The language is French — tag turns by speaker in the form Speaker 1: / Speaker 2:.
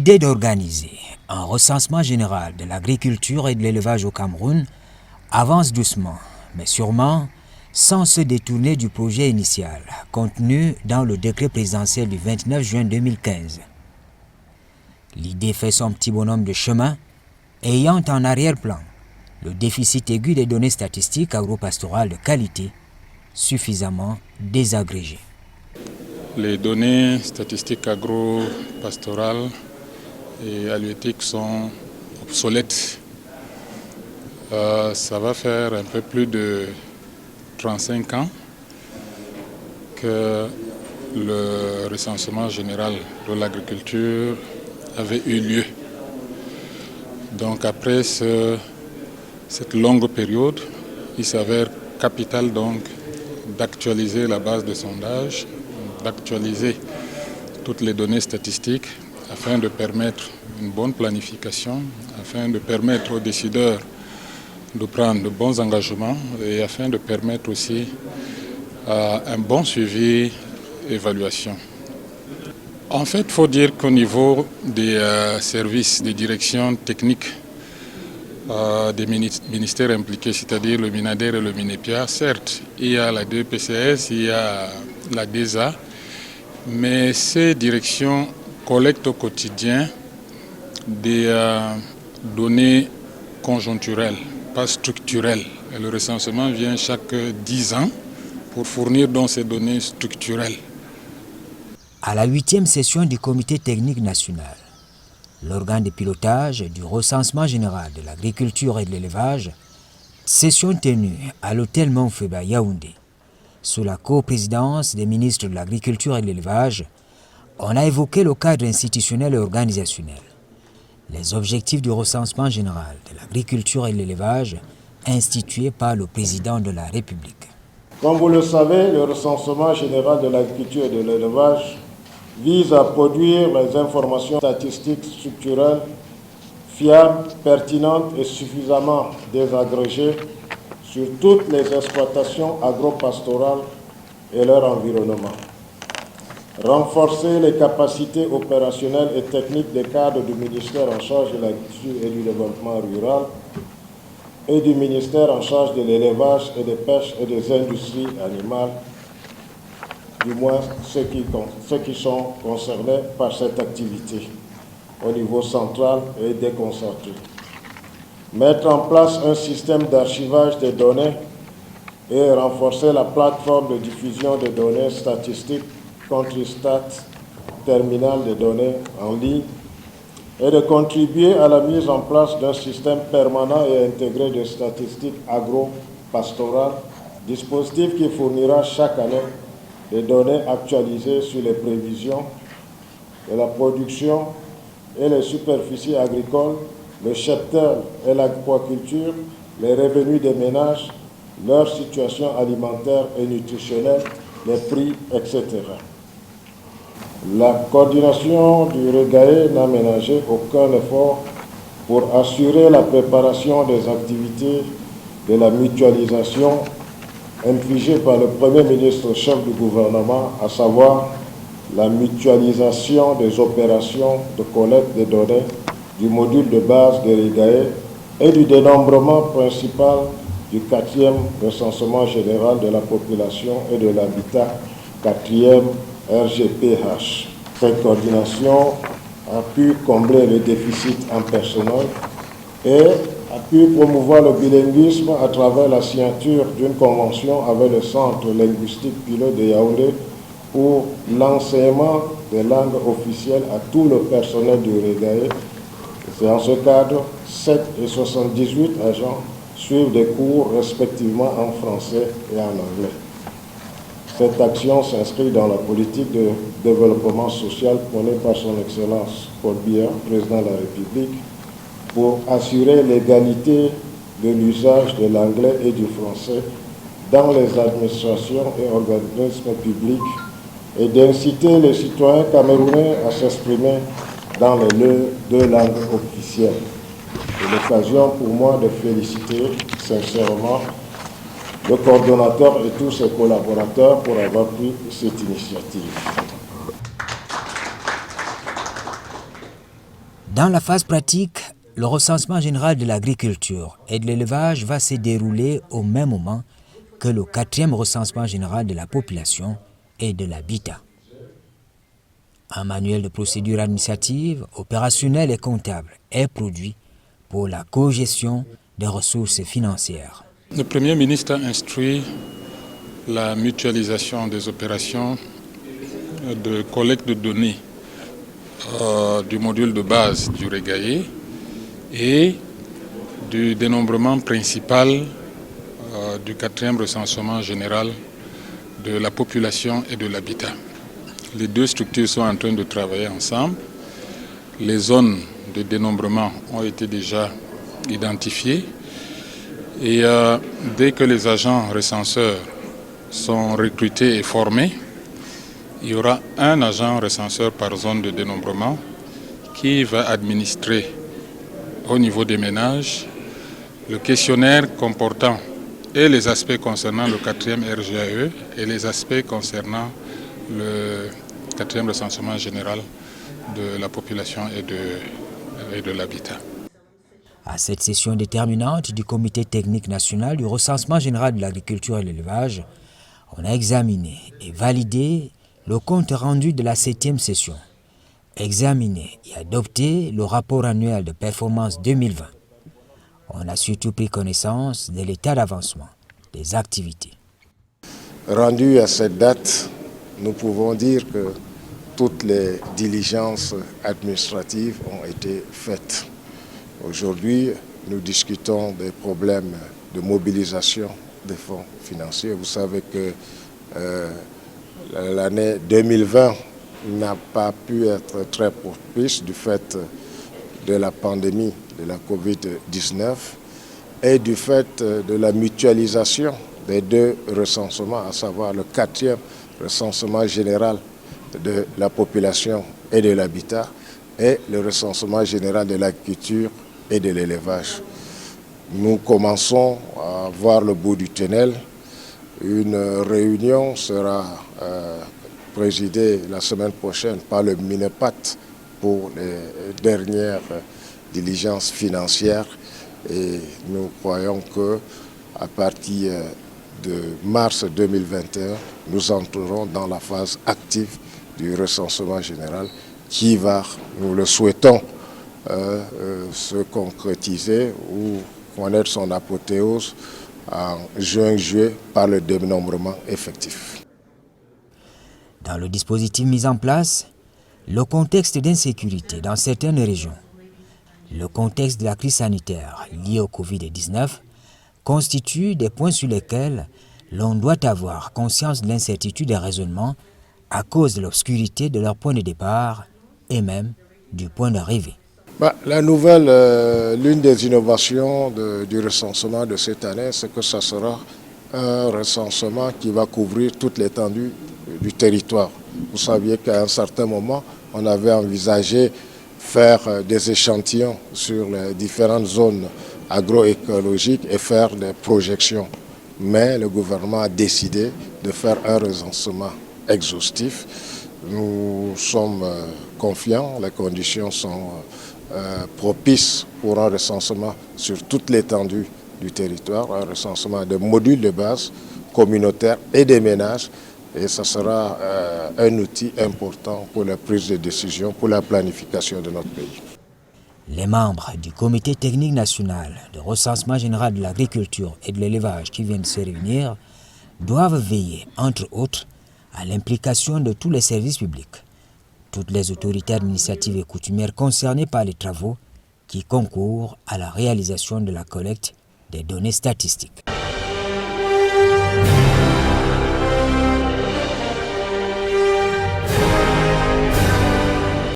Speaker 1: L'idée d'organiser un recensement général de l'agriculture et de l'élevage au Cameroun avance doucement, mais sûrement, sans se détourner du projet initial contenu dans le décret présidentiel du 29 juin 2015. L'idée fait son petit bonhomme de chemin, ayant en arrière-plan le déficit aigu des données statistiques agro-pastorales de qualité, suffisamment désagrégées.
Speaker 2: Les données statistiques agro-pastorales et halieutiques sont obsolètes. Ça va faire un peu plus de 35 ans que le recensement général de l'agriculture avait eu lieu. Donc après cette longue période, il s'avère capital donc d'actualiser la base de sondage, d'actualiser toutes les données statistiques afin de permettre une bonne planification, afin de permettre aux décideurs de prendre de bons engagements et afin de permettre aussi un bon suivi et évaluation. En fait, il faut dire qu'au niveau des services, des directions techniques des ministères impliqués, c'est-à-dire le MINADER et le MINEPIA, certes, il y a la DPCS, il y a la DESA, mais ces directions collectent au quotidien des données conjoncturelles, pas structurelles. Et le recensement vient chaque 10 ans pour fournir donc ces données structurelles.
Speaker 1: À la 8e session du Comité technique national, l'organe de pilotage du recensement général de l'agriculture et de l'élevage, session tenue à l'hôtel Montfeba Yaoundé, sous la coprésidence des ministres de l'Agriculture et de l'Élevage, on a évoqué le cadre institutionnel et organisationnel, les objectifs du recensement général de l'agriculture et de l'élevage institué par le président de la République.
Speaker 3: Comme vous le savez, le recensement général de l'agriculture et de l'élevage vise à produire les informations statistiques structurelles, fiables, pertinentes et suffisamment désagrégées sur toutes les exploitations agro-pastorales et leur environnement. Renforcer les capacités opérationnelles et techniques des cadres du ministère en charge de l'agriculture et du développement rural et du ministère en charge de l'élevage et des pêches et des industries animales, du moins ceux qui sont concernés par cette activité au niveau central et déconcentré. Mettre en place un système d'archivage des données et renforcer la plateforme de diffusion des données statistiques Contristat, terminal de données en ligne, et de contribuer à la mise en place d'un système permanent et intégré de statistiques agro-pastorales, dispositif qui fournira chaque année des données actualisées sur les prévisions de la production et les superficies agricoles, le cheptel et l'aquaculture, les revenus des ménages, leur situation alimentaire et nutritionnelle, les prix, etc. La coordination du REGAE n'a ménagé aucun effort pour assurer la préparation des activités de la mutualisation infligée par le Premier ministre chef du gouvernement, à savoir la mutualisation des opérations de collecte des données du module de base de REGAE et du dénombrement principal du 4e recensement général de la population et de l'habitat, 4e RGPH. Cette coordination a pu combler le déficit en personnel et a pu promouvoir le bilinguisme à travers la signature d'une convention avec le Centre linguistique pilote de Yaoundé pour l'enseignement des langues officielles à tout le personnel du REGAE. C'est en ce cadre, 7 et 78 agents suivent des cours respectivement en français et en anglais. Cette action s'inscrit dans la politique de développement social prônée par son Excellence Paul Biya, président de la République, pour assurer l'égalité de l'usage de l'anglais et du français dans les administrations et organismes publics et d'inciter les citoyens camerounais à s'exprimer dans les deux langues officielles. C'est l'occasion pour moi de féliciter sincèrement le coordonnateur et tous ses collaborateurs pour avoir pris cette initiative.
Speaker 1: Dans la phase pratique, le recensement général de l'agriculture et de l'élevage va se dérouler au même moment que le 4e recensement général de la population et de l'habitat. Un manuel de procédure administrative, opérationnelle et comptable est produit pour la cogestion des ressources financières.
Speaker 2: Le Premier ministre a instruit la mutualisation des opérations de collecte de données du module de base du Regaï et du dénombrement principal du 4e recensement général de la population et de l'habitat. Les deux structures sont en train de travailler ensemble. Les zones de dénombrement ont été déjà identifiées et dès que les agents recenseurs sont recrutés et formés, il y aura un agent recenseur par zone de dénombrement qui va administrer au niveau des ménages le questionnaire comportant et les aspects concernant le 4e RGAE et les aspects concernant le 4e recensement général de la population et de l'habitat.
Speaker 1: À cette session déterminante du Comité technique national du recensement général de l'agriculture et de l'élevage, on a examiné et validé le compte rendu de la 7e session, examiné et adopté le rapport annuel de performance 2020. On a surtout pris connaissance de l'état d'avancement des activités.
Speaker 3: Rendu à cette date, nous pouvons dire que toutes les diligences administratives ont été faites. Aujourd'hui, nous discutons des problèmes de mobilisation des fonds financiers. Vous savez que l'année 2020 n'a pas pu être très propice du fait de la pandémie de la Covid-19 et du fait de la mutualisation des deux recensements, à savoir le 4e recensement général de la population et de l'habitat et le recensement général de l'agriculture et de l'élevage. Nous commençons à voir le bout du tunnel. Une réunion sera présidée la semaine prochaine par le MINEPAT pour les dernières diligences financières et nous croyons qu'à partir de mars 2021, nous entrerons dans la phase active du recensement général qui va, nous le souhaitons, se concrétiser ou connaître son apothéose en juin-juillet par le dénombrement effectif.
Speaker 1: Dans le dispositif mis en place, le contexte d'insécurité dans certaines régions, le contexte de la crise sanitaire liée au Covid-19 constituent des points sur lesquels l'on doit avoir conscience de l'incertitude des raisonnements à cause de l'obscurité de leur point de départ et même du point d'arrivée.
Speaker 3: La nouvelle, l'une des innovations du recensement de cette année, c'est que ce sera un recensement qui va couvrir toute l'étendue du territoire. Vous saviez qu'à un certain moment, on avait envisagé faire des échantillons sur les différentes zones agroécologiques et faire des projections. Mais le gouvernement a décidé de faire un recensement exhaustif. Nous sommes confiants, les conditions sont propices pour un recensement sur toute l'étendue du territoire, un recensement de modules de base communautaires et des ménages. Et ça sera un outil important pour la prise de décision, pour la planification de notre pays.
Speaker 1: Les membres du Comité technique national de recensement général de l'agriculture et de l'élevage qui viennent se réunir doivent veiller, entre autres, à l'implication de tous les services publics, toutes les autorités administratives et coutumières concernées par les travaux qui concourent à la réalisation de la collecte des données statistiques.